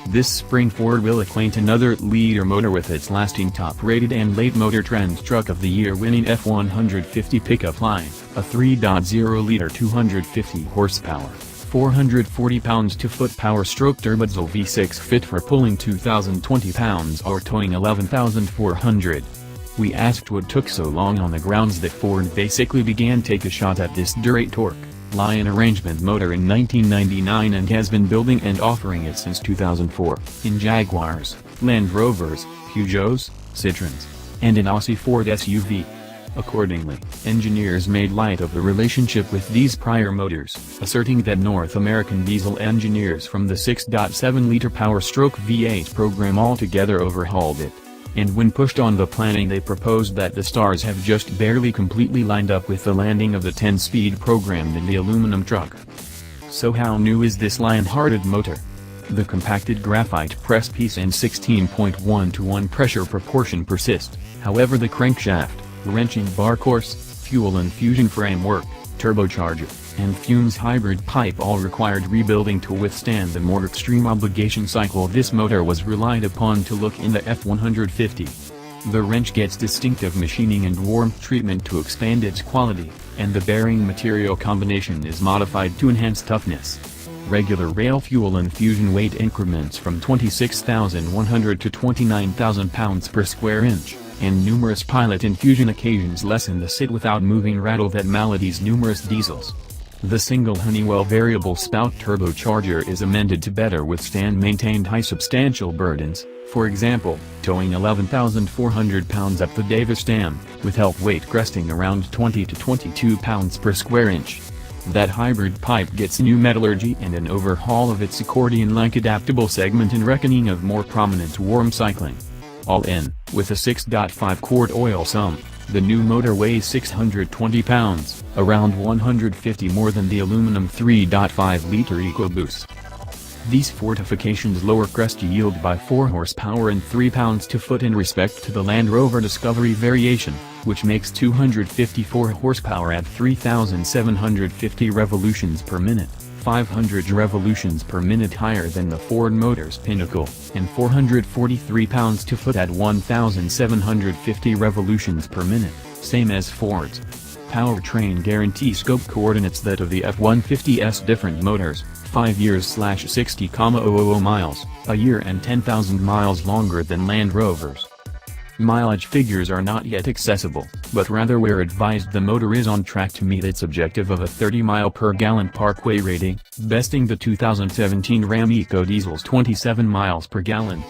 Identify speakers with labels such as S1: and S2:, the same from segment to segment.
S1: This spring Ford will acquaint another leader motor with its lasting top-rated and late Motor Trend's Truck of the Year winning F-150 pickup line, a 3.0-liter 250 horsepower, 440 pounds-to-foot power-stroke turbodiesel V6 fit for pulling 2,020 pounds or towing 11,400. We asked what took so long on the grounds that Ford basically began take a shot at this Duratorq line arrangement motor in 1999 and has been building and offering it since 2004, in Jaguars, Land Rovers, Peugeots, Citrons, and an Aussie Ford SUV. Accordingly, engineers made light of the relationship with these prior motors, asserting that North American diesel engineers from the 6.7-liter power-stroke V8 program altogether overhauled it. And when pushed on the planning, they proposed that the stars have just barely completely lined up with the landing of the 10-speed program in the aluminum truck. So how new is this lion-hearted motor? The compacted graphite press piece and 16.1:1 pressure proportion persist, however the crankshaft, wrenching bar course, fuel infusion framework, turbocharger, and fumes hybrid pipe all required rebuilding to withstand the more extreme obligation cycle this motor was relied upon to look in the F-150. The wrench gets distinctive machining and warmth treatment to expand its quality, and the bearing material combination is modified to enhance toughness. Regular rail fuel infusion weight increments from 26,100 to 29,000 pounds per square inch, and numerous pilot infusion occasions lessen the sit-without-moving rattle that maladies numerous diesels. The single Honeywell variable spout turbocharger is amended to better withstand maintained high substantial burdens, for example, towing 11,400 pounds up the Davis Dam, with help weight cresting around 20 to 22 pounds per square inch. That hybrid pipe gets new metallurgy and an overhaul of its accordion-like adaptable segment and reckoning of more prominent warm cycling. All in, with a 6.5-quart oil sump, the new motor weighs 620 pounds, around 150 more than the aluminum 3.5-liter EcoBoost. These fortifications lower crest yield by 4 horsepower and 3 pounds-to-foot in respect to the Land Rover Discovery variation, which makes 254 horsepower at 3,750 revolutions per minute, 500 revolutions per minute higher than the Ford Motor's Pinnacle, and 443 pounds-to-foot at 1,750 revolutions per minute, same as Ford's. Powertrain guarantee scope coordinates that of the F-150's different motors, 5 years / 60,000 miles, a year and 10,000 miles longer than Land Rover's. Mileage figures are not yet accessible, but rather we're advised the motor is on track to meet its objective of a 30-mile-per-gallon parkway rating, besting the 2017 Ram EcoDiesel's 27 miles per gallon.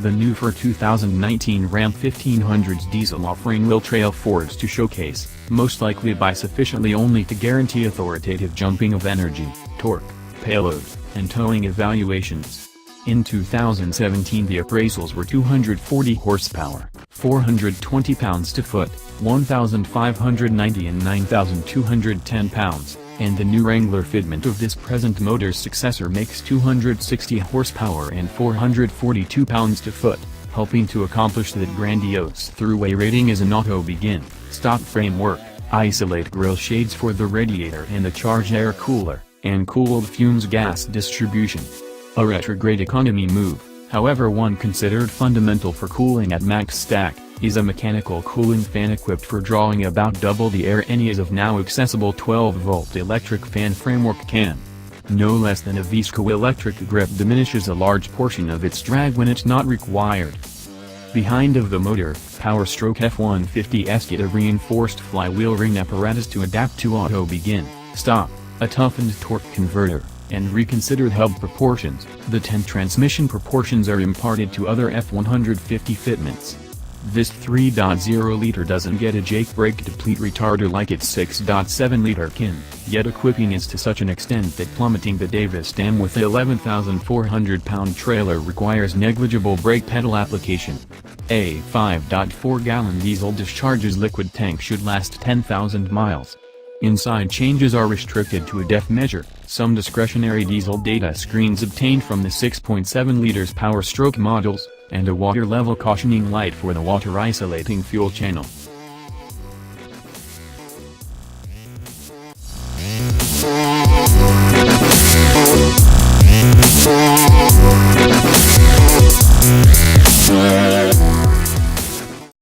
S1: The new for 2019 Ram 1500's diesel offering will trail Ford's to showcase, most likely by sufficiently only to guarantee authoritative jumping of energy, torque, payload, and towing evaluations. In 2017 the appraisals were 240 horsepower, 420 pounds-to-foot, 1,590 and 9,210 pounds, and the new Wrangler fitment of this present motor's successor makes 260 horsepower and 442 pounds-to-foot, helping to accomplish that grandiose throughway rating as an auto-begin, stop framework, isolate grille shades for the radiator and the charge air cooler, and cooled fumes gas distribution. A retrograde economy move, however, one considered fundamental for cooling at max stack, is a mechanical cooling fan equipped for drawing about double the air any as of now accessible 12-volt electric fan framework can. No less than a Visco electric grip diminishes a large portion of its drag when it's not required. Behind of the motor, power-stroke F-150's get a reinforced flywheel ring apparatus to adapt to auto-begin, stop, a toughened torque converter, and reconsidered hub proportions. The 10 transmission proportions are imparted to other F-150 fitments. This 3.0-liter doesn't get a Jake brake deplete retarder like its 6.7-liter kin, yet equipping is to such an extent that plummeting the Davis Dam with the 11,400-pound trailer requires negligible brake pedal application. A 5.4-gallon diesel discharges liquid tank should last 10,000 miles. Inside changes are restricted to a depth measure, some discretionary diesel data screens obtained from the 6.7 liters power stroke models, and a water level cautioning light for the water isolating fuel channel.